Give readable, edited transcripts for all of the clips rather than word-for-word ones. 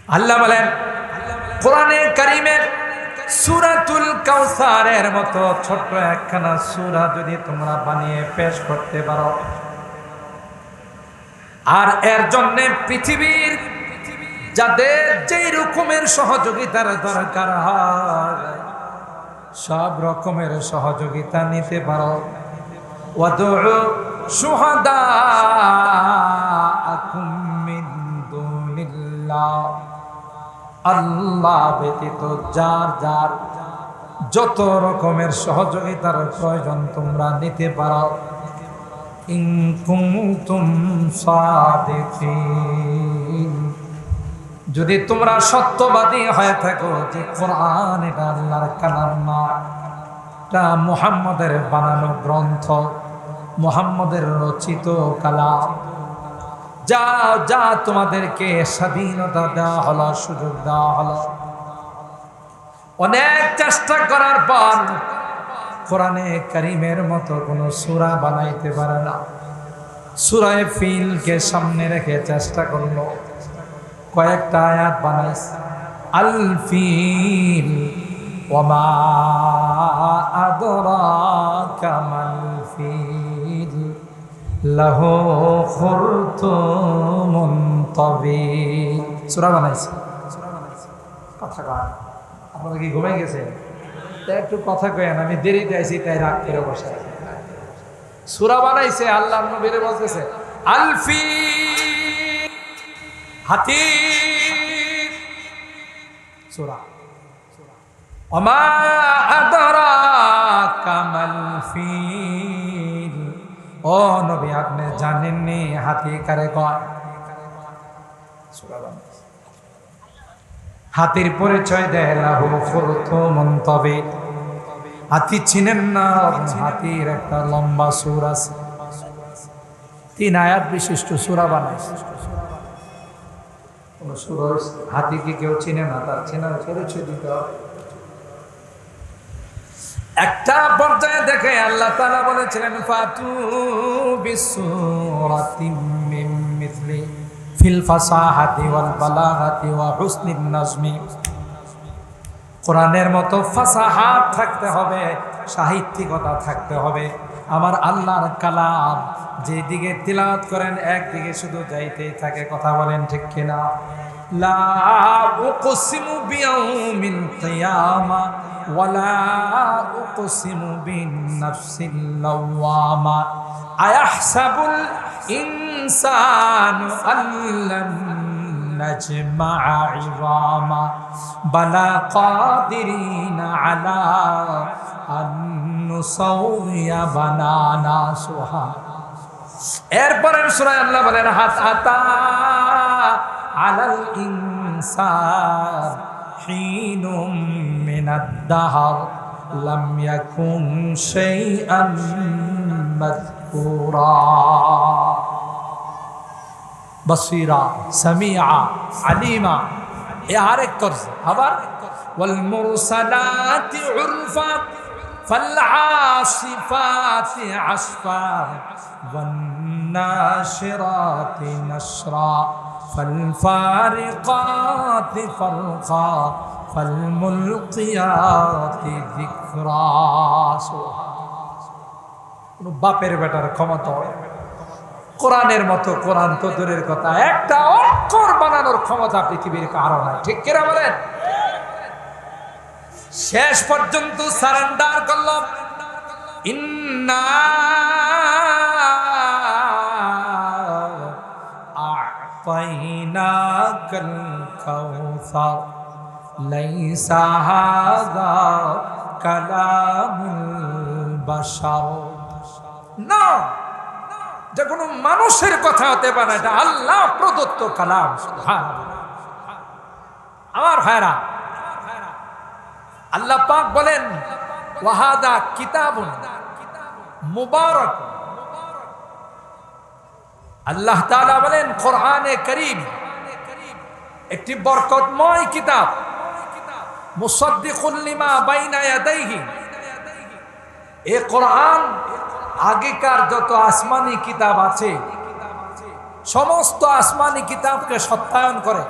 আল্লাহ বলেন কোরআনে কারীমের সূরাতুল কাউসারের মতো ছোট্ট একখানা সূরা যদি তোমরা বানিয়ে পেশ করতে পারো, আর এর জন্য পৃথিবীর যাদের যেই রকমের সহযোগিতার দরকার হয় সব রকমের সহযোগিতা নিতে পারো। ওয়াদউ শুহাদাআকুম মিন দুনিল্লাহ, আল্লাহ ব্যতীত যার যার যত রকমের সহযোগিতার প্রয়োজন তোমরা নিতে পারো। ইন কুনতুম সাদিকিন, যদি তোমরা সত্যবাদী হয়ে থাকো যে কোরআন এটা আল্লাহর কালাম না, এটা মুহাম্মদের বানানো গ্রন্থ, মুহাম্মদের রচিত কালাম, যা তোমাদেরকে স্বাধীনতা দেওয়া হলো, সুযোগ দেওয়া হলো, অনেক চেষ্টা করার পর কোরআনে কারীমের মতো কোনো সূরা বানাইতে পারে না। সূরা ফিলকে সামনে রেখে চেষ্টা করলো, কয়েকটা আয়াত বানাইছে। আল ফিল ওয়ামা আদরাকা মাল ফিল লাহু খুরতুমুন তাবিল, সূরা বানাইছে। কথা কয় আপনারা কি ঘুমাই গেছেন? একটু কথা কয়েন, আমি দেরিতে আইছি তাই রাগ করে বসে। সূরা বানাইছে, আল্লাহর নবীরে বলতেছে আল ফিল, হাতি সূরা। ওমা আদরাকা মাল ফিল, ও নবী আপনি জানেননি হাতি কারে কয়? সূরা বানাইছে। হাতির পরিচয় দেয় লাহু খুরতুমুন তাবিল, হাতি চিনেন না? হাতির একটা লম্বা সুর আছে, 3 আয়াত বিশিষ্ট সূরা বানাইছে। হাতি কি কেউ চিনে না? তার চেনার পরিচয় দিতে হবে। একটা পর্যায়ে দেখে আল্লাহ তাআলা বলেছিলেন ফাতু বিসূরাতিম মিন মিথলি ফিল ফাসাহাতি ওয়াল বালাগাতি ওয়া হুসনিন নাজমি, কোরআনের মতো ফাসাহাত থাকতে হবে, সাহিত্যিকতা থাকতে হবে। আমার আল্লাহর কালাম যেদিকে তিলাওয়াত করেন একদিকে শুধু যাইতেই থাকে। কথা বলেন ঠিক কিনা? লা উকসিমু বিয়াউমিল কিয়ামা ওয়ালা উকসিমু বিন নাফসিল লাওয়ামা আয়াহসাবুল ইনসানু আল্লান নাজমা'a 'ইযামা বালা কাদিরিনা আলা আন নুসাউইয়া বানানা। সুবহান। এরপরের সূরায় আল্লাহ বলেন হাত আতা আলাল ইনসান হিনুম মিনাদ দাহর লাম ইয়াকুন শাইআন মাযকুরা বসীরা সামিআ আলিমা। এ আরেক করজ আবার ওয়াল মুরসালাতি উরফা فالعاصفات عصفا والناشرات نشرا فالفارقات فرقا فالملقيات ذكرا। বাপের বেটার ক্ষমতা কোরআনের মতো, কোরআন তো দূরের কথা, একটা অক্ষর বানানোর ক্ষমতা পৃথিবীর কারো নাই। ঠিক কিনা বলেন? শেষ পর্যন্ত সারেন্ডার করল। ইন্না আ'তাইনাকাল কাউসার লাইসা হাযা কালামুল বাশার। না, যে কোনো মানুষের কথা হতে পারে, এটা আল্লাহ প্রদত্ত কালাম। সুবহানাল্লাহ। আমার ভাইরা, আল্লাহ পাক বলেন ওয়াহাদা কিতাবুন মুবারাক। আল্লাহ তাআলা বলেন কোরআনে কারীম একটি বরকতময় কিতাব, মুসাদ্দিকুল লিমা বাইনা ইয়াদাইহি। এই কোরআন আগেকার যত আসমানি কিতাব আছে সমস্ত আসমানি কিতাবকে সত্যায়ন করে।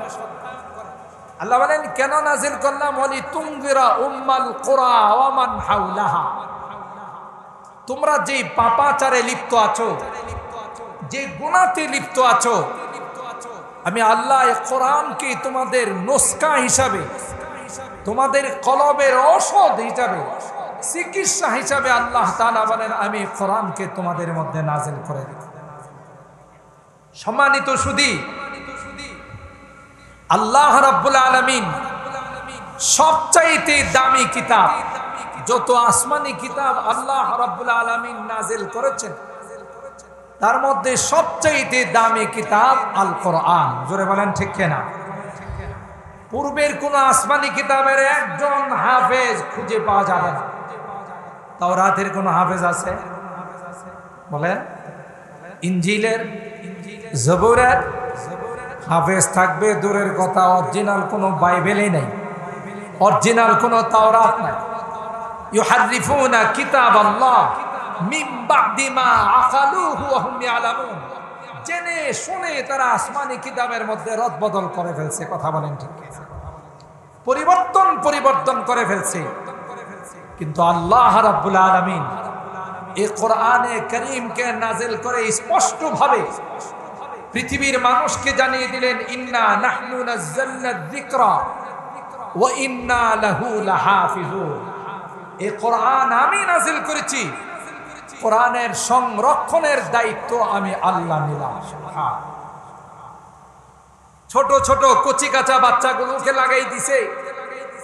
আল্লাহ বলেন কেন নাজিল করলাম, ওয়ালি তুনজিরা উম্মাল কুরা ওয়া মান হাওলাহা। তোমরা যে পাপাচারে লিপ্ত আছো, যে গুনাহতে লিপ্ত আছো, আমি আল্লাহ এই কোরআনকে তোমাদের নুসকা হিসাবে, তোমাদের কলবের ঔষধ হিসাবে, চিকিৎসা হিসাবে আল্লাহ তাআলা বলেন আমি কোরআনকে তোমাদের মধ্যে নাজিল করে দিই। সম্মানিত সুধী, আল্লাহ রাব্বুল আলামিন সবচাইতে দামি কিতাব, যত আসমানি কিতাব আল্লাহ রাব্বুল আলামিন নাজিল করেছেন তার মধ্যে সবচাইতে দামি কিতাব আল কোরআন। জোরে বলেন ঠিক কিনা? পূর্বের কোন আসমানি কিতাবের একজন হাফেজ খুঁজে পাওয়া যাবে না। তাওরাতের কোন হাফেজ আছে বলেন? ইনজিলের, জবুরের হাফেজ থাকবে দূরের কথা, অরিজিনাল কোনো বাইবেলই নাই, অরিজিনাল কোনো তাওরাত নাই। ইউহাররিফুনা কিতাবাল্লাহ মিন বা'দি মা আকালুহু ওয়া হুম ইয়ালামুন। জেনে শুনে তারা আসমানি কিতাবের মধ্যে রদবদল করে ফেলছে। কথা বলেন ঠিক কিনা? পরিবর্তন করে ফেলছে। কিন্তু আল্লাহ রাব্বুল আলামিন এই কোরআনে কারীমকে নাজিল করে স্পষ্টভাবে পৃথিবীর মানুষকে জানিয়ে দিলেন, ইন্না নাহনু নাযালনা যিকরা ওয়া ইন্না লাহু লাহাফিজুন। এই কোরআন আমি নাজিল করেছি, কোরআনের সংরক্ষণের দায়িত্ব আমি আল্লাহ নিলাম। ছোট ছোট কচি কাঁচা বাচ্চাগুলোকে লাগাই দিছে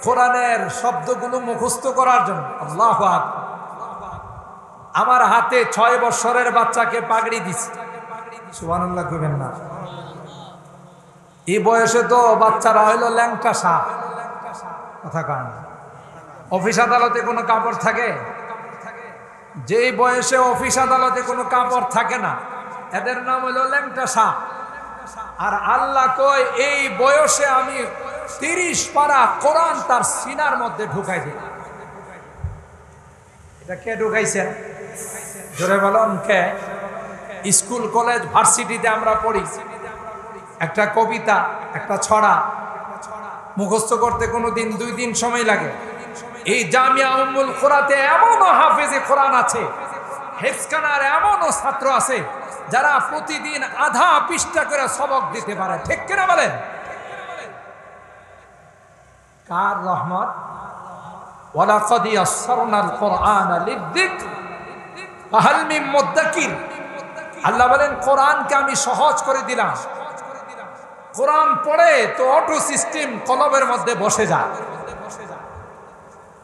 কোরআনের শব্দগুলো মুখস্থ করার জন্য। আল্লাহু আকবার। আমার হাতে 6 বছরের বাচ্চাকে পাগড়ি দিছে। সুবহানাল্লাহ কইবেন না? এই বয়সে তো বাচ্চারা হইল ল্যাংটা সাপ। কথা কান। অফিস আদালতে কোনো কাপড় থাকে? যেই বয়সে অফিস আদালতে কোনো কাপড় থাকে না, এদের নাম হলো ল্যাংটা সাপ। আর আল্লাহ কয় এই বয়সে আমি 30 পারা কোরআন তার সিনার মধ্যে ঢুকাই দিই। এটা কে ঢুকাইছেন? জোরে বলুন কে? স্কুল কলেজ ভার্সিটিতে আমরা পড়ি, একটা কবিতা, একটা ছড়া মুখস্থ করতে কোনো দিন 2 দিন সময় লাগে। এই জামিয়া উম্মুল কুরাতে এমনও হাফেজে কোরআন আছে, হেফজখানার এমনও ছাত্র আছে যারা প্রতিদিন আধা পৃষ্ঠা করে সবক দিতে পারে। ঠিক কিনা বলেন? কার রহমত? ওয়ালাকাদ ইয়াসসারনাল কুরআনা লিযিকর ফাহাল মিন মুদ্দাকির। আল্লাহ বলেন কোরআনকে আমি সহজ করে দিলাম। কোরআন পড়ে তো অটো সিস্টেম কলবের মধ্যে বসে যায়।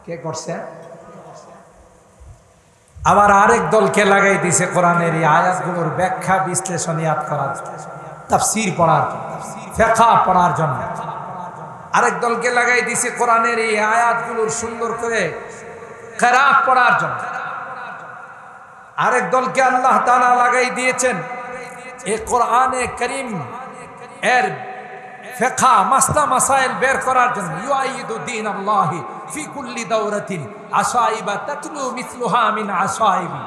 কে করছে? আবার আরেক দলকে লাগাই দিছে কোরআনের এই আয়াতগুলোর ব্যাখ্যা বিশ্লেষণিয়াত করার, তাফসীর পড়ার, ফিকহ পড়ার জন্য। আরেক দলকে লাগাই দিছে কোরআনের এই আয়াতগুলোর সুন্দর করে কিরাত পড়ার জন্য। আরেক দলকে আল্লাহ তাআলা লাগাই দিয়েছেন এই কোরআনে কারীম এর ফিকহ মাসলা মাসাইল বের করার জন্য। ইউআইদু দীন আল্লাহি ফি কুল্লি দাওরাতিন আশাইবা তাতলু মিসলুহা মিন আশাইবি।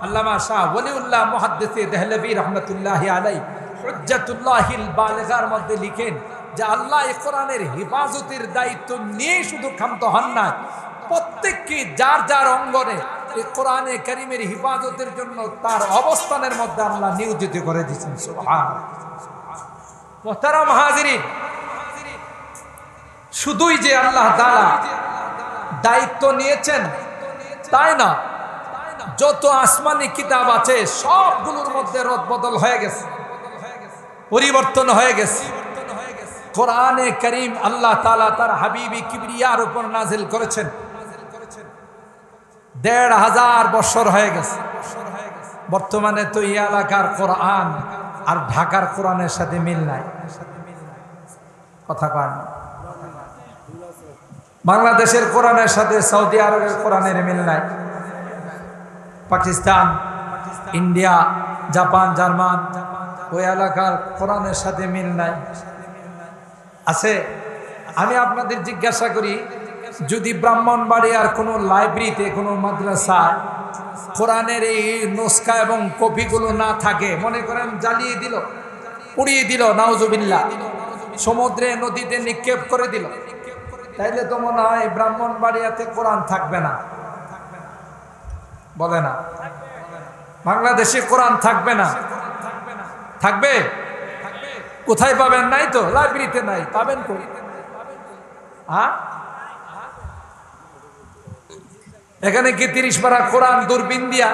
আল্লামা শাহ ওলিউল্লাহ মুহাদ্দিসে দেহলভী রাহমাতুল্লাহি আলাইহি হুজ্জাতুল্লাহিল বালিগার মধ্যে লিখেন যে আল্লাহ এই কোরআনের হেফাজতের দায়িত্ব নিয়ে শুধু ক্ষান্ত হন না, প্রত্যেককে যার যার অঙ্গনে এই কোরআনে কারীমের হেফাজতের জন্য তার অবস্থানের মধ্যে আল্লাহ নিয়োজিত করে দিয়েছেন। সুবহানাল্লাহ। মুহতারাম হাজিরিন, শুধুই যে আল্লাহ তাআলা দায়িত্ব নিয়েছেন তাই না, যত আসমানি কিতাব আছে সবগুলোর মধ্যে রদবদল হয়ে গেছে, পরিবর্তন হয়ে গেছে। কোরআনে কারীম আল্লাহ তাআলা তার হাবিবি কিবরিয়ার উপর নাজিল করেছেন ১৫০০ বছর হয়ে গেছে। বর্তমানে তো এই এলাকার কোরআন আর ঢাকার কোরআনের সাথে মিল নাই। কথা কয় না? বাংলাদেশের কোরআনের সাথে সৌদি আরবের কোরআনের মিল নাই। পাকিস্তান, ইন্ডিয়া, জাপান, জার্মান ওই এলাকার কোরআনের সাথে মিল নাই। আছে? আমি আপনাদের জিজ্ঞাসা করি, যদি ব্রাহ্মণবাড়িয়ার কোনো লাইব্রেরিতে, কোনো মাদ্রাসায় কোরআনের এই নুসখা এবং কপিগুলো না থাকে, মনে করেন জ্বালিয়ে দিল, পুড়িয়ে দিল, নাউজুবিল্লাহ, সমুদ্রে নদীতে নিক্ষেপ করে দিল, তাইলে তো মনে হয় ব্রাহ্মণবাড়িয়াতে কোরআন থাকবে না, বলে না? বাংলাদেশে কোরআন থাকবে না, থাকবে? কোথায় পাবেন? নাই তো, লাইব্রেরিতে নাই, পাবেন কই? হ্যাঁ, এখানে কি 30 পারা কোরআন দূরবীন দিয়া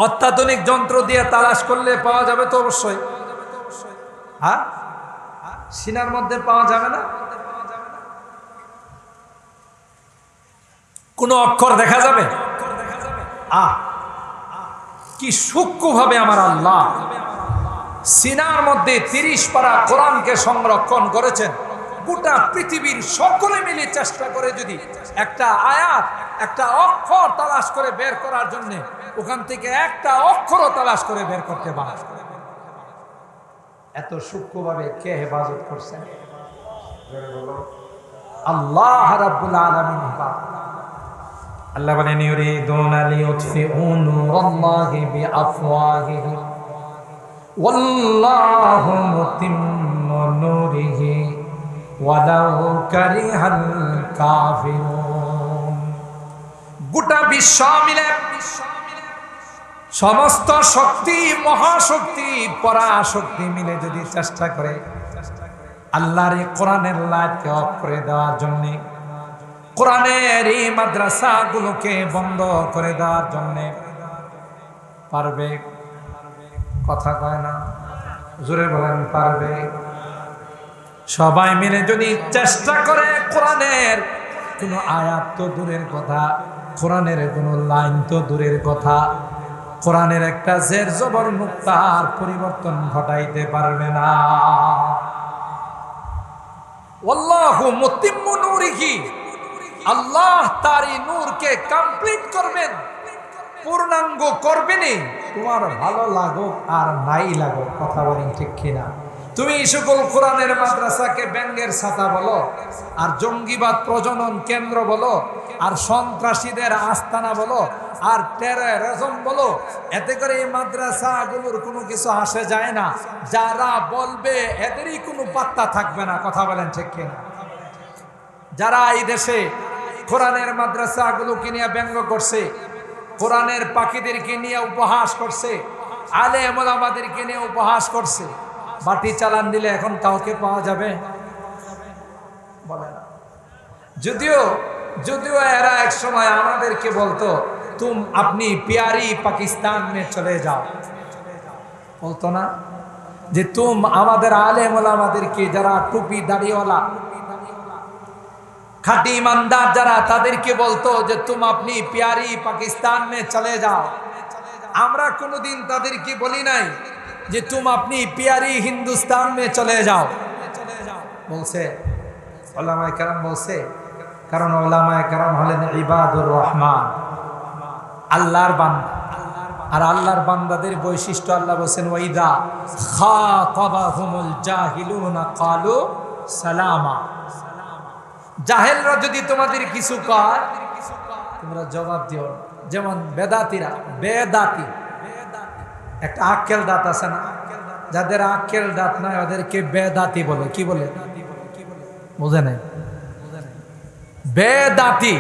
অত্যাধুনিক যন্ত্র দিয়ে তালাশ করলে পাওয়া যাবে? তো অবশ্যই। হ্যাঁ, সিনার মধ্যে পাওয়া যাবে না? কোন অক্ষর দেখা যাবে? কি সূক্ষ্মভাবে আমার আল্লাহ সিনার মধ্যে 30 পারা কোরআনকে সংরক্ষণ করেছেন। গোটা পৃথিবীর সকলে মিলে চেষ্টা করে যদি একটা আয়াত, একটা অক্ষর তালাশ করে বের করার জন্য ওখান থেকে একটা অক্ষরও তালাশ করে বের করতে পারে, এত সূক্ষ্মভাবে কে হেফাজত করছেন? আল্লাহ রাব্বুল আলামিন। আল্লাহ বলেন, ইউরিদুনা লিইউতফিউ নূরাল্লাহি বিআফওয়াহিহিম ওয়াল্লাহু মুতিম্মু নূরিহি ওয়ালাউ কারিহাল কাফিরুন। গোটা বিশ্ব মিলে সমস্ত শক্তি, মহাশক্তি, পরাশক্তি মিলে যদি চেষ্টা করে আল্লাহর এই কোরআনের লাইটকে অফ করে দেওয়ার জন্য, কোরআনের এই মাদ্রাসাগুলোকে বন্ধ করে দেওয়ার জন্য পারবে? কথা কয় না, জোরে বলেন, পারবে? সবাই মিলে যদি চেষ্টা করে কোরআনের কোনো আয়াত তো দূরের কথা, কোরআনের কোনো লাইন তো দূরের কথা, কোরআনের একটা জের জবর নুক্তার পরিবর্তন ঘটাইতে পারবে না। আল্লাহু মুতিম্মু নূরিহি, আল্লাহ তার এই নূরকে কমপ্লিট করবেন, পূর্ণাঙ্গ করবেনই, তোমার ভালো লাগুক আর নাই লাগুক। কথা বলেন ঠিক কিনা? তুমি সকল কোরআনের মাদ্রাসাকে ব্যঙ্গের ছাতা বলো, আর জঙ্গিবাদ প্রজনন কেন্দ্র বলো, আর সন্ত্রাসীদের আস্তানা বলো, আর টেররিজম বলো, এতে করে এই মাদ্রাসাগুলোর কোনো কিছু আসে যায় না। যারা বলবে এদেরই কোনো পাত্তা থাকবে না। কথা বলেন ঠিক কিনা? যারা এই দেশে কোরআনের মাদ্রাসাগুলোকে নিয়ে ব্যঙ্গ করছে, কোরআনের পাখিদেরকে নিয়ে উপহাস করছে, আলেম ওলামাদেরকে নিয়ে উপহাস করছে, বাটি চালান দিলে এখন কাউকে পাওয়া যাবে? বলে না। যদিও এরা এক সময় আমাদেরকে বলতো, আপনি প্যারি পাকিস্তান মে চলে যাও, বলতো না? যে আমাদের আলেম ওলামাদেরকে, যারা টুপি দাড়িওয়ালা খাঁটি ইমানদার যারা, তাদেরকে বলতো যে আপনি প্যারি পাকিস্তান মে চলে যাও। আমরা কোনোদিন তাদেরকে বলি নাই যে আপনি প্যারি হিন্দুস্তান মে চলে যাও। বলছে ওলামায়ে কেরাম, বলছে কারণ ওলামায়ে কেরাম হলেন ইবাদুর রহমান, আল্লাহর বান্দা। আর আল্লাহর বান্দাদের বৈশিষ্ট্য আল্লাহ বলছেন, ওয়াইদা খাতাবাহুমুল জাহিলুনা ক্বালু সালামা। জাহেলরা যদি তোমাদের কিছু কয় তোমরা জবাব দিও। যেমন বেদাতিরা, বেদাতি একটা আক্কেল দাঁত আছে না, যাদের আক্কেল দাঁত নাই ওদেরকে বেদাতি বলে। কি বলে? বুঝে নাই? বেদাতি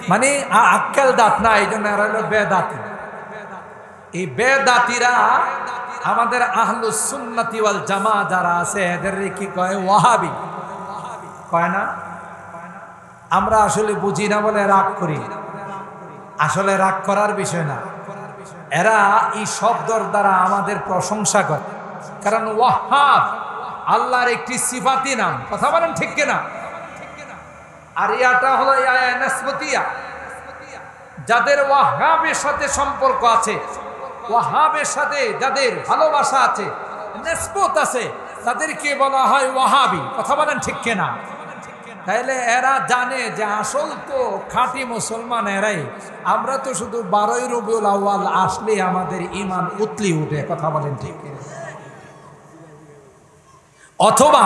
মানে আক্কেল দাঁত না, এই জন্য এরা হলো বেদাতি। এই বেদাতিরা আমাদের আহলুস সুন্নাতি ওয়াল জামাত যারা আছে এদের কি কয়? ওয়াহাবি কয় না? আমরা আসলে বুঝি না বলে রাগ করি, আসলে রাগ করার বিষয় না। এরা এই শব্দর দ্বারা আমাদের প্রশংসা করে, কারণ ওয়াহাব আল্লাহর একটি সিফাতি নাম। কথা বলেন ঠিক কিনা? আর ইয়াটা হলো নাসবতিয়া। যাদের ওয়াহাবের সাথে সম্পর্ক আছে, ওয়াহাবের সাথে যাদের ভালোবাসা আছে, নিসবত আছে, তাদেরকে বলা হয় ওয়াহাবি। কথা বলেন ঠিক কিনা? তাইলে এরা জানে যে আসল তো খাঁটি মুসলমান এরাই। আমরা তো শুধু 12ই রবিউল আউয়াল আসলে আমাদের ঈমান উতলি উঠে। কথা বলেন ঠিক কিনা? অথবা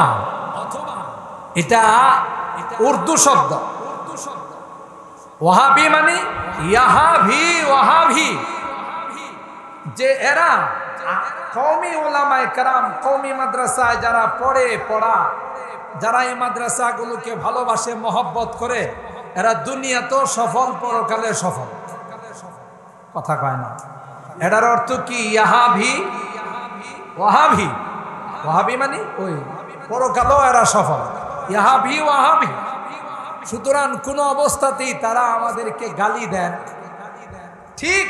এটা উর্দু শব্দ, ওয়াহাবি মানে ইয়াহাভি, ওয়াহাবি, যে এরা কওমি উলামায়ে কেরাম, কওমি মাদ্রাসায় যারা পড়া, যারা এই মাদ্রাসাগুলোকে ভালোবাসে, মহব্বত করে, এরা দুনিয়াতেও সফল, পরকালে সফল। কথা কয় না। এটার অর্থ কি? ইয়াহাবি, ওয়াহাবি। ওয়াহাবি মানে ওই পরকালেও এরা সফল, ইয়াহাবি ওয়াহাবি। সুতরাং কোন অবস্থাতেই তারা আমাদেরকে গালি দেন। ঠিক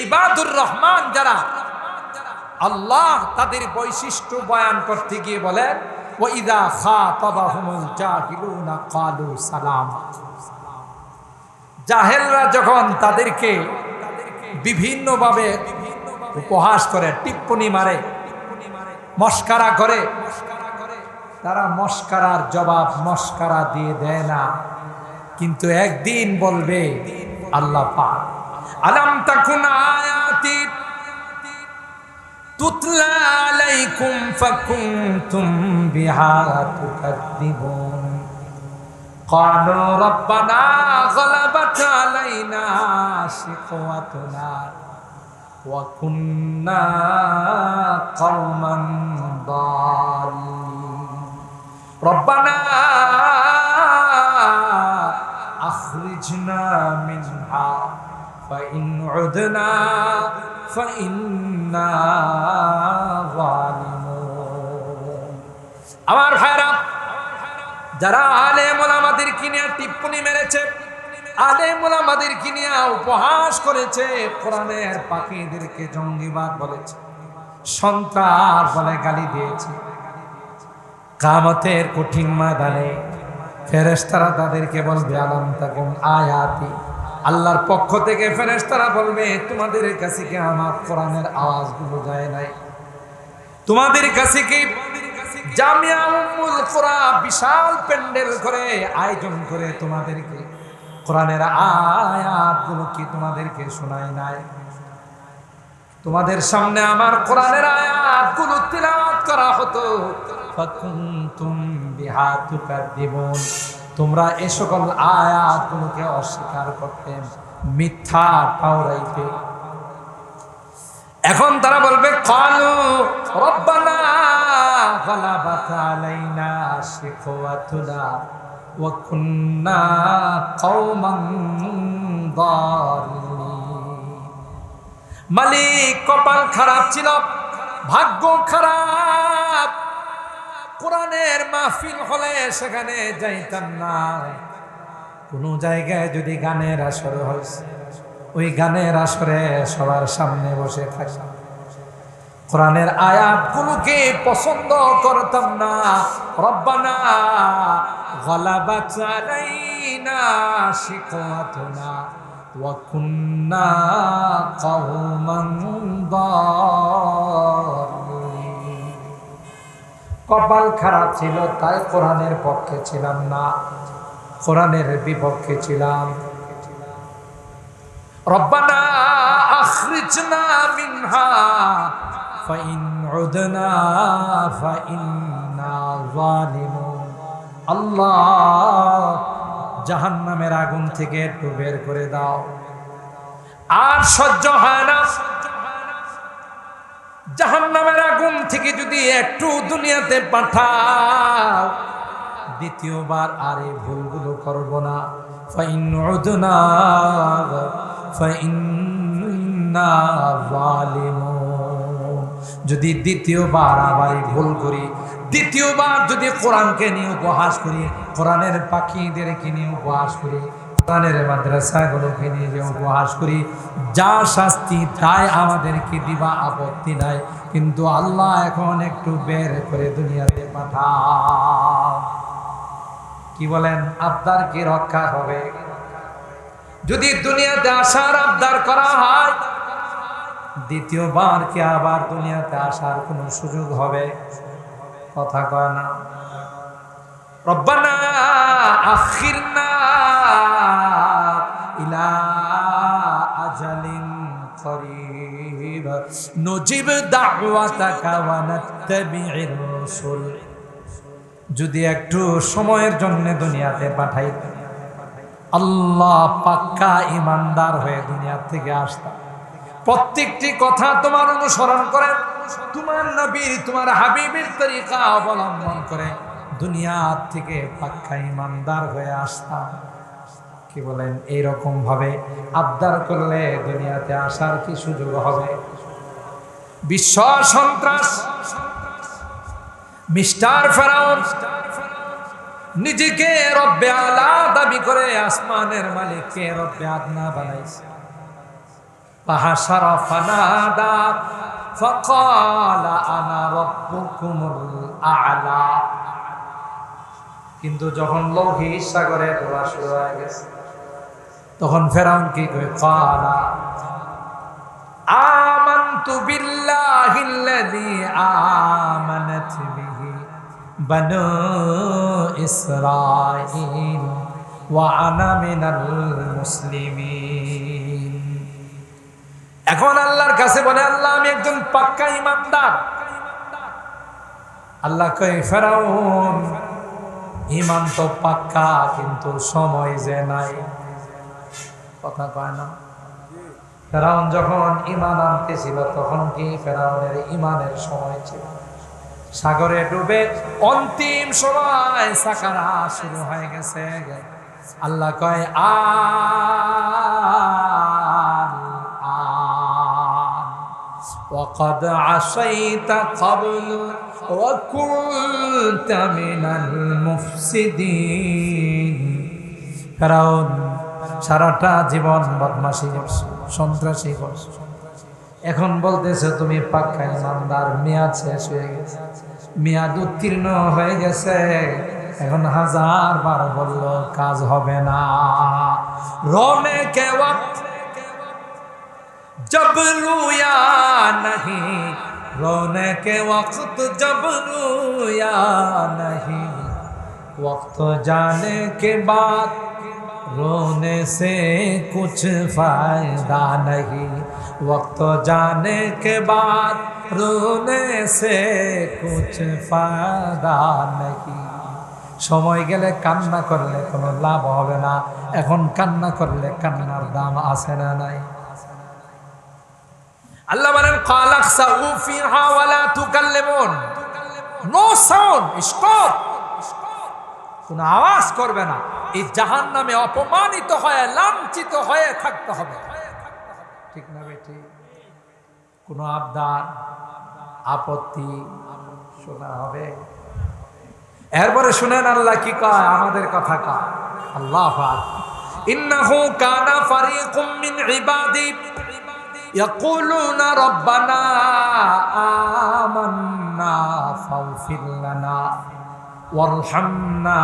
ইবাদুর রহমান যারা, আল্লাহ তাদের বৈশিষ্ট্য বয়ান করতে গিয়ে বলেন, ওয়াইদা খাতাবাহুমুল জাহিলুনা ক্বালু সালামা। জাহেলরা যখন তাদেরকে বিভিন্নভাবে উপহাস করে, টিপ্পনি মারে, মস্কারা করে, তারা মস্কারার জবাব মস্কারা দিয়ে দেয় না, কিন্তু একদিন বলবে আল্লাহ পাক, আলাম তাকুন আয়াতি তুতলা আলাইকুম ফাকুনতুম বিহা তুকাদ্দিবুন ক্বালু রাব্বানা গলাবাত আলাইনা শিকওয়াতুনা ওয়া কুন্না কওমান দাল্লিন রব্বানা আখরিজনা মিনহা ফাইন উদনা ফাইন্না যালিমুন। আমার ভাইরা, যারা আলেম ওলামাদেরকে নিয়ে টিপ্পনি মেরেছে, আলেম ওলামাদেরকে নিয়ে উপহাস করেছে, কোরআনের পাখিদেরকে জঙ্গিবাদ বলেছে, সন্ত্রাস বলে গালি দিয়েছে, কিয়ামতের কঠিন ময়দানে ফেরেশতারা তাদেরকে বলবে আলাম তাকুন আয়াতি। আল্লাহর পক্ষ থেকে ফেরেশতারা বলবে, তোমাদের কাছে কি আমার কোরআনের আওয়াজগুলো যায় নাই? তোমাদের কাছে কি জামিয়া উম্মুল কুরা বিশাল প্যান্ডেল করে আয়োজন করে তোমাদেরকে কোরআনের আয়াতগুলো কি তোমাদেরকে শোনায় নাই? তোমাদের সামনে আমার কোরআনের আয়াতগুলো তিলাওয়াত করা হতো, ফাকুনতুম বিহা তুকাদ্দিবুন, তোমরা এই সকল আয়াতগুলোকে অস্বীকার করতে, মিথ্যা ঠাউরাইতে। এখন তারা বলবে ক্বালু রব্বানা গলাবাত আলাইনা শিকওয়াতুনা ওয়া কুন্না কওমান দাল্লিন। মালিক, কপাল খারাপ ছিল, ভাগ্য খারাপ, কোরআনের মাহফিল হলে সেখানে যাইতাম না। কোন জায়গায় যদি গানের আসর হয়েছে, ওই গানের আসরে সবার সামনে বসে থাকতাম, কোরআনের আয়াতগুলোকে পছন্দ করতাম না। রব্বানা গলাবাত আলাইনা শিকওয়াতুনা ওয়া কুন্না কওমান দাল্লিন। কপাল খারাপ ছিল, তাই কোরআনের পক্ষে ছিলাম না, কোরআনের বিপক্ষে ছিলাম। রব্বানা আখরিজনা মিনহা ফাইন উদনা ফাইন্না যালিমুন। আল্লাহ, জাহান্নামের আগুন থেকে একটু বের করে দাও, আর সহ্য হয় না। জাহান্নামের আগুন থেকে যদি একটু দুনিয়াতে পাঠাও, দ্বিতীয়বার আর এই ভুলগুলো করব না। ফাইন উদনা ফাইন্না যালিমুন। যদি দ্বিতীয়বার আবার ভুল করি, দ্বিতীয়বার যদি কোরআনকে নিয়ে উপহাস করি, কোরআনের পাখিদেরকে নিয়ে উপহাস করি, কোরআনের মাদ্রাসাগুলোকে নিয়ে যে উপহাস করি, যা শাস্তি তাই আমাদেরকে দিবা, আপত্তি নাই, কিন্তু আল্লাহ এখন একটু বের করে দুনিয়াতে পাঠাও। কি বলেন? আবদার কি রক্ষা হবে? যদি দুনিয়াতে আসার আবদার করা হয়, দ্বিতীয়বার কি আবার দুনিয়াতে আসার কোনো সুযোগ হবে? কথা কয় না। রব্বানা আখিরনা ইলা আজালিন করিব নজিব দাওয়াতাকা ওয়া নাত্তাবি'র রাসূল। যদি একটু সময়ের জন্য দুনিয়াতে পাঠাইতেন, আল্লাহ পাক্কা ইমানদার হয়ে দুনিয়া থেকে আসতাম, প্রত্যেকটি কথা তোমার অনুসরণ করে, তোমার নবীর তোমার হাবিবের তরিকা অবলম্বন করে দুনিয়া থেকে পাক্কা ইমানদার হয়ে আসতাম। কি বলেন? এইরকম ভাবে আবদার করলে দুনিয়াতে আসার কি সুযোগ হবে? বিশ্ব সন্ত্রাস মিস্টার ফেরাউন নিজেকে রব্বে আলা দাবি করে আসমানের মালিককে রব্বে আদনা বানাইছে। ফাহাশারা ফানাদা ফাকালা আনা রাব্বুকুমুল আ'লা। কিন্তু যখন লোহিত সাগরে ডোবা শুরু হয়ে গেছে, তখন ফেরাউন কি করে? কালা আমানতু বিল্লাহিল্লাযী আমানাত বিহি বানু ইসরাঈল ওয়া আনা মিনাল মুসলিমিন। এখন আল্লাহর কাছে বলে, আল্লাহ আমি একজন পাক্কা ইমানদার। আল্লাহ কয়, ফেরাউন ইমান তো পাক্কা, কিন্তু সময় যে নাই। কথা কয় না? ফেরাউন যখন ইমান আনতেছিল তখন কি ফেরাউনের ইমানের সময় ছিল? সাগরে ডুবে অন্তিম সময় সাকারা শুরু হয়ে গেছে। আল্লাহ কয়, وقد عصيت قبل وكنت من المفسدين। ফেরাউন সারাটা জীবন বদমাশি করছে, সন্ত্রাসী করছে। এখন বলতেছে তুমি পাক্কা ইমানদার, মেয়াদ শেষ হয়ে গেছে, মেয়াদ উত্তীর্ণ হয়ে গেছে। এখন 1000 বার বলল কাজ হবে না। রোনে কে ওয়াক্ত जब रोया नहीं, रोने के वक्त जब रोया नहीं, वक्त जाने के बाद रोने से कुछ फायदा नहीं, वक्त जाने के बाद रोने से कुछ फायदा नहीं। সময় গেলে কান্না করলে কোনো লাভ হবে না, এখন কান্না করলে কান্নার দাম আছে না নাই? আল্লাহ বলেন, কালাকসাউ ফিহা ওয়ালা তুকাল্লিমুন, নো সাউন্ড, স্টপ, কোনো আওয়াজ করবে না। এই জাহান্নামে অপমানিত হয়ে লাঞ্ছিত হয়ে থাকতে হবে। ঠিক না বেটি? কোনো আবদার আপত্তি শোনা হবে? এরপরে শুনেন আল্লাহ কি কয়, আমাদের কথা কয়। আল্লাহ পাক, ইন্নাহু কানা ফারিকুম মিন ইবাদি ইয়াকুলুনা রাব্বানা আমান্না ফাগফির লানা ওয়ারহামনা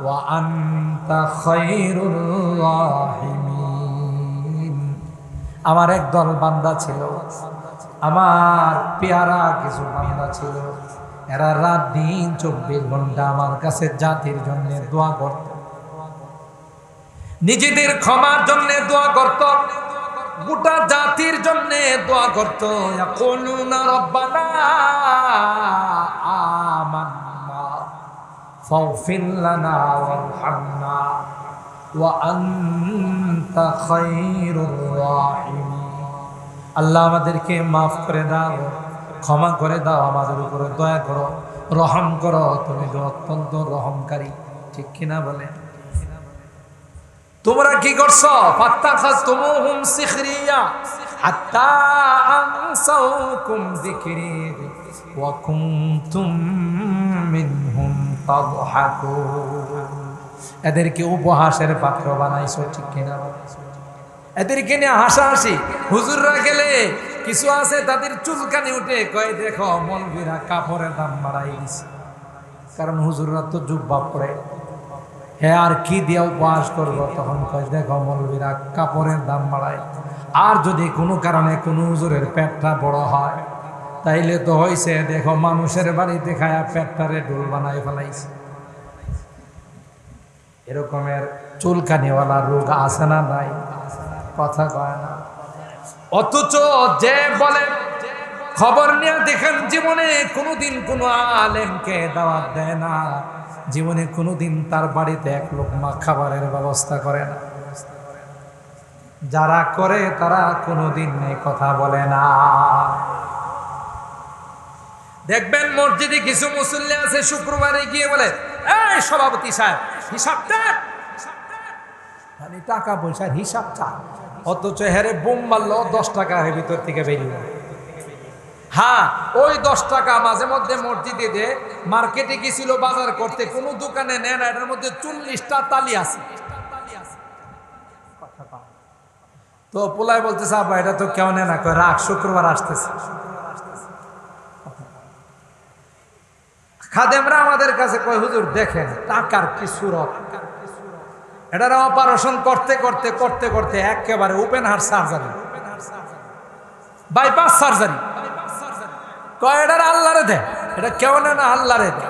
ওয়া আনতা খায়রুর রাহিমিন। আমার একদল বান্দা ছিল, আমার পেয়ারা কিছু বান্দা ছিল, এরা রাত দিন 24 ঘন্টা আমার কাছে জাতির জন্য দোয়া করত, নিজেদের ক্ষমার জন্য দোয়া করত, গোটা জাতির জন্য দোয়া করত। ইয়াকুলুনা রাব্বানা আমান্না ফাগফির লানা ওয়ারহামনা ওয়া আনতা খায়রুর রাহিমিন। আল্লাহ আমাদেরকে মাফ করে দাও, ক্ষমা করে দাও, আমাদের উপরে দয়া করো, রহম করো, তুমি তো অত্যন্ত রহমকারী। ঠিক কিনা বলে? তোমরা কি করছো? ফাত্তাখাযতুমুহুম সিখরিয়া হাত্তা আনসাউকুম যিকরি ওয়া কুনতুম মিনহুম তাদহাকুন। এদেরকে উপহাসের পাত্র বানাইছো। ঠিক কিনা? এদেরকে নিয়ে হাসাহাসি। হুজুররা গেলে কিছু আছে তাদের চুলকানি উঠে, কয় দেখো মৌলবীরা কাপড়ের দাম বাড়াই দিছে, কারণ হুজুররা তো জুব্বা পরে, হ্যাঁ আর কি দিয়ে উপহাস করবো? তখন কয় দেখো মৌলবীরা কাপড়ের দাম বাড়ায়। আর যদি কোনো কারণে কোনো হুজুরের পেটটা বড় হয়, তাইলে তো হয়েছে দেখো মানুষের বাড়িতে খায়া পেটটারে ডোল বানাই ফেলাইছে। এরকমের চুলকানিওয়ালা রোগ আছে না নাই? কথা কয় না। অথচ যে বলে, খবর নিয়ে দেখেন, জীবনে কোনোদিন কোনো আলেমকে দাওয়াত দেয় না, জীবনে কোনোদিন তার বাড়িতে এক লোকমা খাবারের ব্যবস্থা করে না। যারা করে তারা কোনোদিন এই কথা বলে না। দেখবেন মসজিদে কিছু মুসল্লি আছে শুক্রবারে গিয়ে বলে, এই সভাপতি সাহেব হিসাব দেন, মানে টাকা পয়সার হিসাব চা, অথচ হেরে বোম মারলো 10 টাকা ভিতর থেকে বেরিয়ে। হ্যাঁ, ওই 10 টাকা মাঝে মধ্যে মসজিদে দে, মার্কেটে গেছিল বাজার করতে, কোনো দোকানে নেন, এটার মধ্যে 40টা তালি আছে। তো পোলায় বলতেছে, আব্বা এটা তো কেউ নেয় না, কয় রাখ, শুক্রবার আসতেছে। খাদেমরা আমাদের কাছে কয়, হুজুর দেখেন টাকার কি সুরত, এটার অপারেশন করতে করতে করতে করতে একেবারে open heart surgery, bypass surgery. কয় এটার আল্লাহরে দে, এটা কেউ নেয় না, আল্লাহরে দে।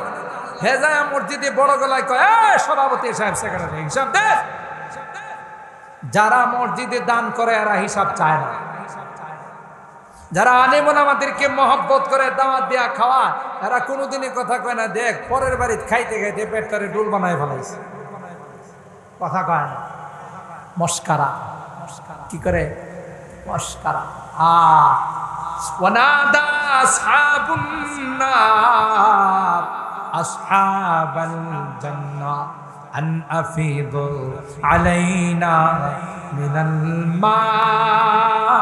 হে যায় মসজিদে বড় গলায় কয়, সভাপতি সাহেব সেক্রেটারি হিসাব দে। যারা মসজিদে দান করে এরা হিসাব চায় না। যারা আলেমন আমাদেরকে মহব্বত করে দাওয়াত দেয়া খাওয়া, এরা কোনোদিনই কথা কয় না, দেখ পরের বাড়িতে খাইতে খাইতে পেটটারে ডুল বানায় ফেলাইছে, কথা কয় না। মস্কারা কি করে? মস্কারা। ওয়ানাদা আসহাবুন নার আসহাবাল জান্নাহ আন আফিদু আলাইনা মিনাল মা'i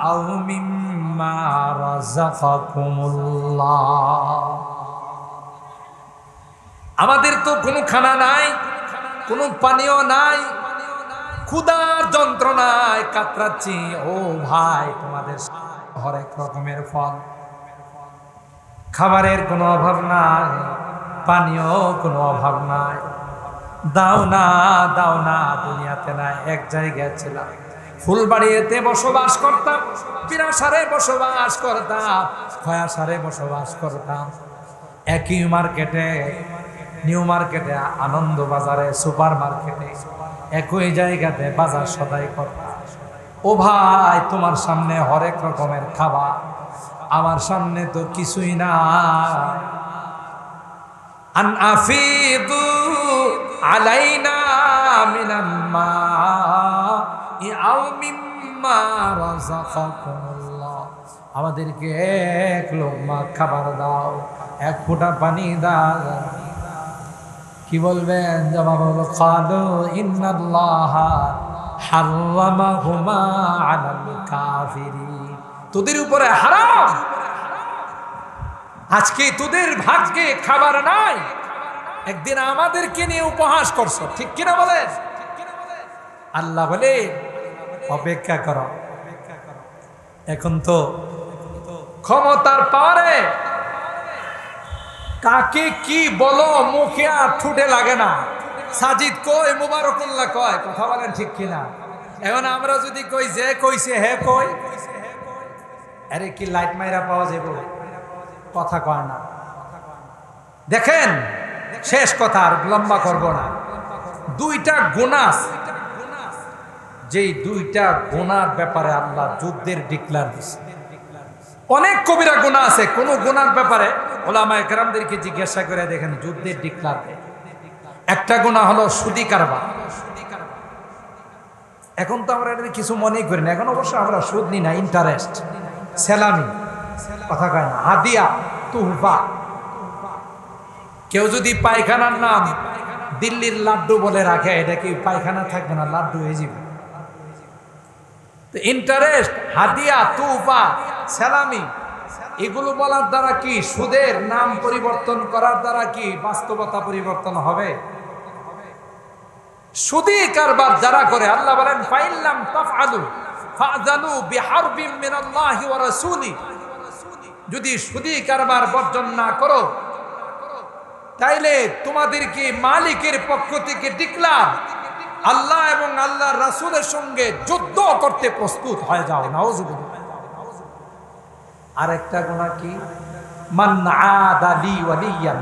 আও মিম্মা রাযাকাকুমুল্লাহ। আমাদের তো কোনো খানা নাই, কোনো পানীয় নাই, ক্ষুধার যন্ত্রণায় কাতরাচ্ছি। ও ভাই, তোমাদের হরেক রকমের ফল, খাবারের কোনো অভাব নাই, পানীয় কোনো অভাব নাই, দাও না দাও না। দুনিয়াতে নাই, এক জায়গায় ছিলাম, ফুলবাড়িতে বসবাস করতাম, পিরাসারে বসবাস করতাম, খয়াসারে বসবাস করতাম, একই মার্কেটে, নিউ মার্কেটে, আনন্দ বাজারে, সুপার মার্কেটে, একই জায়গাতে বাজার সদাই করতাম। ও ভাই, তোমার সামনে হরেক রকমের খাবার, আমার সামনে তো কিছুই না। আন আফিদু আলাইনা মিনাল মা'i আও মিম্মা রাযাকাকুমুল্লাহ। আমাদেরকে এক লোকমা খাবার দাও, এক ফোঁটা পানি দাও। কি বলবেন? জবাব হলো, ক্বালু ইন্নাল্লাহা হাররামাহুমা আলাল কাফিরিন। তোদের উপরে হারাম, আজকে তোদের ভাগ্যে খাবার নাই, একদিন আমাদেরকে নিয়ে উপহাস করছো, ঠিক কিনা বলেন? আল্লাহ বলে অপেক্ষা করো, এখন তো ক্ষমতার পারে কাকে কি বলো মুখে আর ঠুটে লাগে না। সাজিদ কই, মুবারকুল্লাহ কয়, কথা বলেন ঠিক কিনা? এখন আমরা যদি কই যে কইছে হে কই, আরে কি লাইট মাইরা পাওয়া যাবে? কথা কয় না। দেখেন, শেষ কথা, আর লম্বা করব না। দুইটা গুনাহ, যেই দুইটা গুনার ব্যাপারে আল্লাহ যুদ্ধের ডিক্লার দিয়েছে। অনেক কবিরা গুনাহ আছে, কোন গুনার ব্যাপারে ওলামায়ে কেরামদেরকে জিজ্ঞাসা করে দেখেন যুদ্ধের ডিক্লার দেয়। একটা গুনাহ হলো সুদি কারবার। এখন তো আমরা এটা কিছু মনেই করি না, এখন অবশ্য আমরা সুদ নিই না, ইন্টারেস্ট, সেলামি, কথা কয় না, হাদিয়া, তুহফা। কেউ যদি পায়খানার নাম দিল্লির লাড্ডু বলে রাখে, এটা কি পায়খানা থাকবে না, লাড্ডু হয়ে যাবে। তো ইন্টারেস্ট, হাদিয়া, তুহফা, সেলামি, এগুলো বলার দ্বারা কি সুদের নাম পরিবর্তন করার দ্বারা কি বাস্তবতা পরিবর্তন হবে? সুদী কারবার যারা করে, আল্লাহ বলেন ফাইল্লাম তাফআলু ফাযানু বিহারবিম মিনাল্লাহি ওয়া রাসূলি। যদি সুদী কারবার বর্জন না করো, তাইলে তোমাদেরকে মালিকের পক্ষ থেকে ডিক্লার, আল্লাহ এবং আল্লাহর রাসূলের সঙ্গে যুদ্ধ করতে প্রস্তুত হয়ে যাও। নাউযুবিল্লাহ। আরেকটা গুনাহ কি? মান আদা লি ওয়ালিয়ান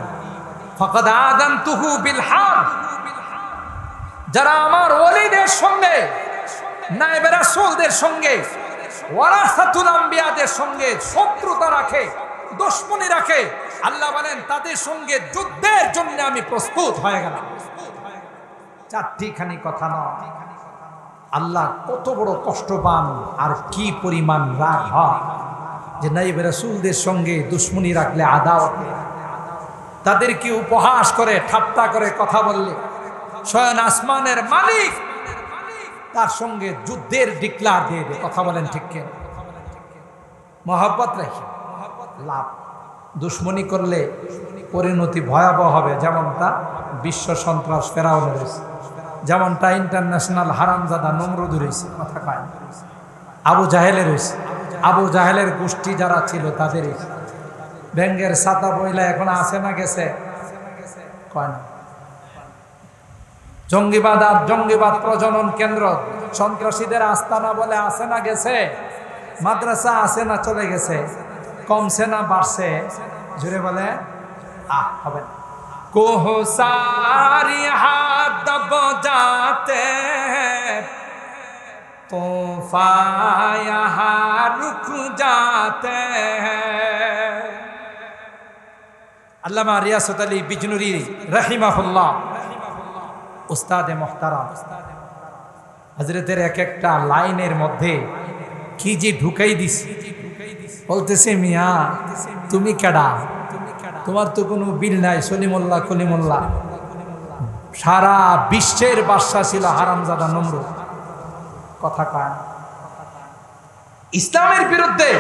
ফাকাদ আযানতুহু বিল হারব। যারা আমার ওলিদের সঙ্গে, নায়েবে রাসূলদের সঙ্গে, ওয়ারাসাতুল আম্বিয়াদের সঙ্গে শত্রুতা রাখে, দুশমনি রাখে, আল্লাহ বলেন তাদের সঙ্গে যুদ্ধের জন্য আমি প্রস্তুত হয়ে গেলাম। চারটিখানি কথা নয়, আল্লাহ কত বড় কষ্ট পান আর কি পরিমাণ রাগ হয় যে নাইবে রাসূলদের সঙ্গে দুশ্মনী রাখলে, আদাওয়াত, তাদেরকে উপহাস করে, ঠাট্টা করে কথা বললে, স্বয়ং আসমানের মালিক তার সঙ্গে যুদ্ধের ডিক্লার দিয়ে দেয়। কথা বলেন ঠিক কেন? মহব্বত রাখি লাভ, দুশ্মনী করলে পরিণতি ভয়াবহ হবে। যেমনটা বিশ্ব সন্ত্রাস ফেরাউনের হয়েছে, যেমনটা ইন্টারন্যাশনাল হারামজাদা নমরুদ রয়েছে, কথা কয়, আবু জাহেলের হয়েছে। আবু জাহেলের গোষ্ঠী যারা ছিল তাদের ব্যাঙ্গের ছাতা বইলা এখন আছে না গেছে? কয় না। জঙ্গিবাদ আর জঙ্গিবাদ প্রজনন কেন্দ্র, সন্ত্রাসীদের আস্তানা বলে আছে না গেছে? মাদ্রাসা আছে না চলে গেছে? কমছে না বাড়ছে? জুড়ে বলে হবে না। কোহ সারি হাত দব যাতে तूफ़ान यहाँ रुक जाते हैं। আল্লামা রিয়াসত আলী বিজনুরি রাহিমাহুল্লাহ উস্তাদে মুহতারাম, হযরতের এক একটা লাইনের মধ্যে কি যে ঢুকাই দিছে। বলতেছে, মিয়া তুমি কেডা? তোমার তো কোনো বিল নাই। সলিমুল্লাহ কলিমুল্লাহ সারা বিশ্বের বাদশা ছিল হারামজাদা নমরুদ। কথা কয় ইসলামের বিরুদ্ধে,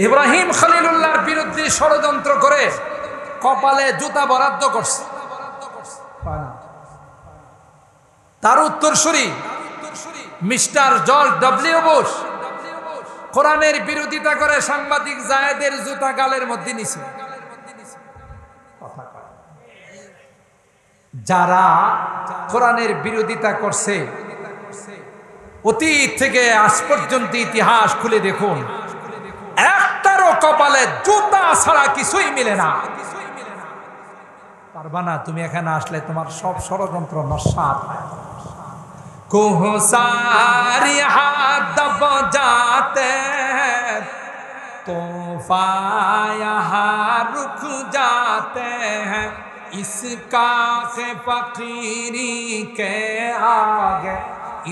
ইব্রাহিম খলিলুল্লাহর বিরুদ্ধে ষড়যন্ত্র করে কপালে জুতা বরাদ্দ করছে। তার উত্তরসূরি মিস্টার জর্জ ডব্লিউ বুশ কোরআনের বিরোধিতা করে সাংবাদিক জায়েদের জুতা গালের মধ্যে নিছে। যারা কোরআনের বিরোধিতা করছে, অতীত থেকে আজ পর্যন্ত ইতিহাস খুলে দেখুন, একটারও কপালে জুতা ছাড়া কিছুই মিলে না। পারবা না তুমি এখানে আসলে তোমার সব ষড়যন্ত্র নস্যাৎ। কোহ সারি হাত দব যাতে तूफ़ान यहाँ रुक जाते हैं, इसका के फकीरी के आगे,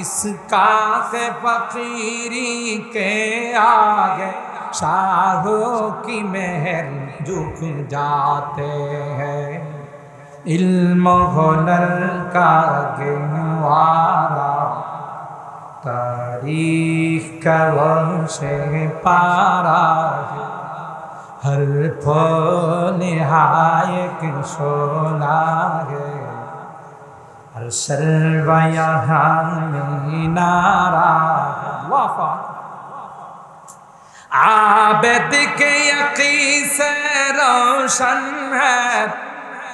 इसका के फकीरी के आगे शाहों की मेहर झुक जाते हैं। इल्म हुनर का गहवारा तारीख का वंशे पारा है, हर फूल निहायक शोला है, हर शर्वा यहाँ मीनारा है। वाफा आबिद के यकीन से रोशन है,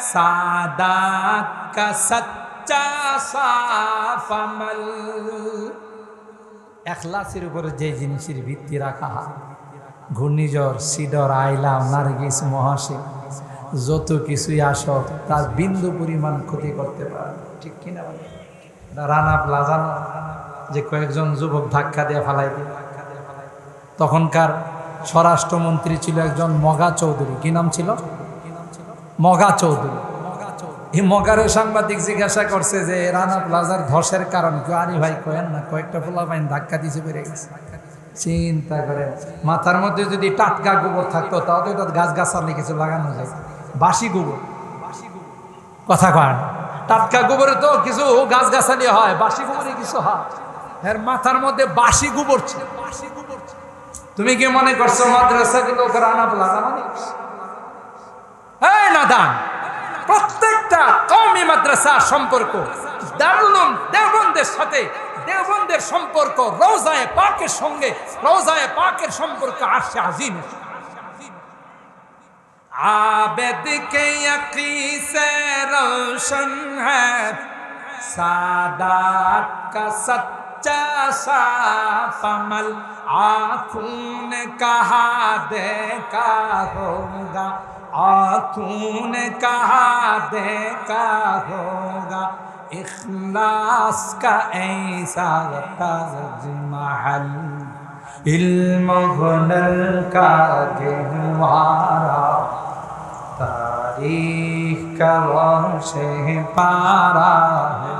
सादात का सच्चा साफ अमल। এখলাসের উপরে যে জিনিসের ভিত্তি রাখা হয়, ঘূর্ণিঝড়, সিডর, আইলাম, নার্গিস, মহাশিব, যত কিছুই আসক তার বিন্দু পরিমাণ ক্ষতি করতে পারে। ঠিক কিনা? রানা প্লাজা যে কয়েকজন যুবক ধাক্কা দিয়ে ফালাই দিয়ে, তখনকার স্বরাষ্ট্রমন্ত্রী ছিল একজন মগা চৌধুরী। কি নাম ছিল? মগা চৌধুরী। এই মগারে সাংবাদিক জিজ্ঞাসা করছে যে রানা প্লাজার ধসের কারণ কি? আরে ভাই কয়েন না, কয়েকটা পোলাপাইন ধাক্কা দিছে বেড়ে গেছে। চিন্তা করেন, মাথার মধ্যে যদি টাটকা গোবর থাকতো তাহলে তো গাছ গাছালি কিছু লাগানো যায়। বাসি গোবর, কথা কয় না, টাটকা গোবরে তো কিছু গাছ গাছালি হয়, বাসি গোবরে কিছু হয়। এর মাথার মধ্যে বাসি গোবর ছিল। তুমি কি মনে করছো মাদ্রাসাগুলো রানা প্লাজা মানে? এই নাদান, প্রত্যেকটা কওমি মাদ্রাসার সম্পর্ক দারুল উলুম দেওবন্দের সাথে, দেওবন্দের সম্পর্ক রওজায়ে পাকের সঙ্গে, রওজায়ে পাকের সম্পর্ক আরশে আজিম। आबिद के यकीन से रोशन है, सादात का सच्चा साफ अमल। आँखों ने कहा देखा होगा, आँखों ने कहा देखा होगा, इखलास का ऐसा ताजमहल, इल्म हुनर का गहवारा, तारीख का वंशे पारा है,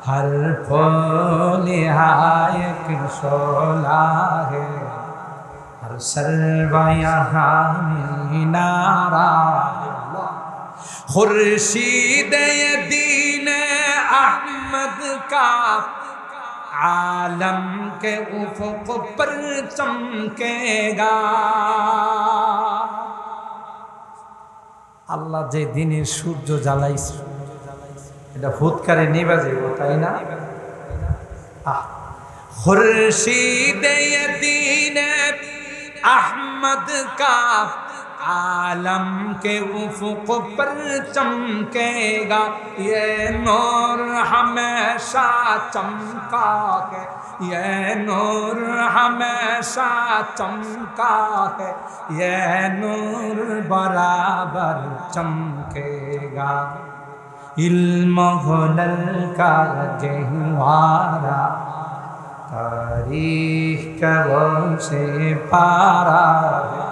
हर फूल यहाँ एक शोला है, हर सर्वा यहाँ मीनारा। खुर्शीद दीन अहमद का आलम के उफ़क़ पर चमकेगा। আল্লাহ যে দিনের সূর্য জ্বালাইছে এটা ফুৎকারে নিভা যাইব, তাই না? खुर्शीद दीन अहमद का आलम के उफ़क़ पर चमकेगा। ये नूर हमेशा चमका है, ये नूर हमेशा चमका है, ये नूर बराबर चमकेगा। इल्म हुनर का जहवारा तारीख का वो से पारा है,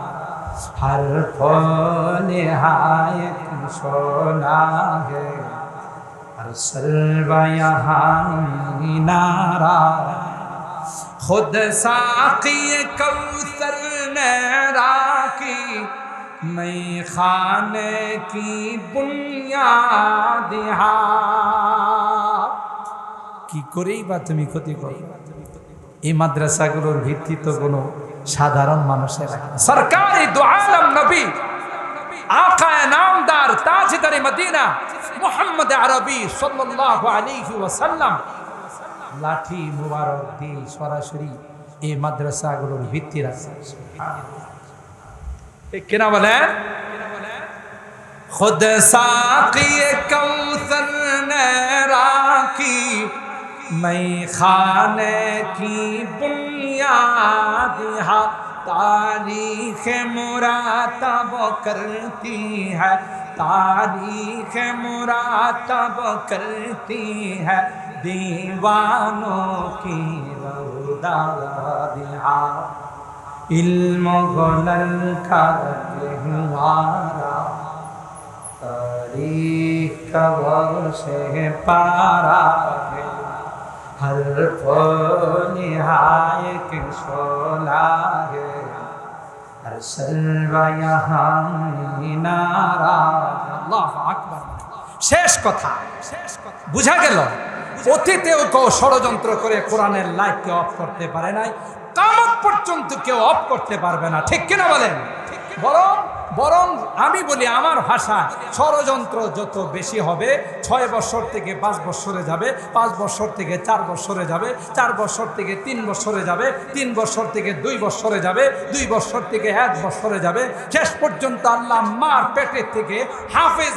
हर फूल यहाँ एक शोला है, हर सर्वा यहाँ मीनारा। खुद साक़ी कौसर ने राखी मैं खाने की बुनियाद কি করেই বা তুমি ক্ষতি করো। এই মাদ্রাসাগুলোর ভিত্তি তো কোনো সাধারণ মানুষের সরকারি দু আলম নবী আকায়ে নামদার তাজদারে মদিনা মুহাম্মদ আরবি সাল্লাল্লাহু আলাইহি ওয়াসাল্লাম লাঠি মুবারক দিয়ে সরাসরি এই মাদ্রাসাগুলোর ভিত্তি রাখছে। কিনা বলেন? खुद साक़ी कौसर ने राखी मैं खाने की बुनियाद है, तारीख़ मुरातब करती है, तारीख़ मुरातब करती है, दीवानों की रौदादिहा। इल्म हुनर का जहवारा तारीख का वो से पारा है, हर फूल यहाँ एक शोला है, हर सर्वा यहाँ मीनारा। আল্লাহু আকবার। শেষ কথা বুঝা গেল, অতীতেও কেউ ষড়যন্ত্র করে কোরআনের লাইটকে অফ করতে পারে নাই, কিয়ামত পর্যন্ত কেউ অফ করতে পারবে না। ঠিক কিনা বলেন? বরং আমি বলি আমার ভাষা, ষড়যন্ত্র যত বেশি হবে 6 বছর থেকে 5 বছরে যাবে, 5 বছর থেকে 4 বছরে যাবে, 4 বছর থেকে 3 বছরে যাবে, 3 বছর থেকে 2 বছরে যাবে, 2 বছর থেকে 1 বছরে যাবে, শেষ পর্যন্ত আল্লাহ মার পেটের থেকে হাফেজ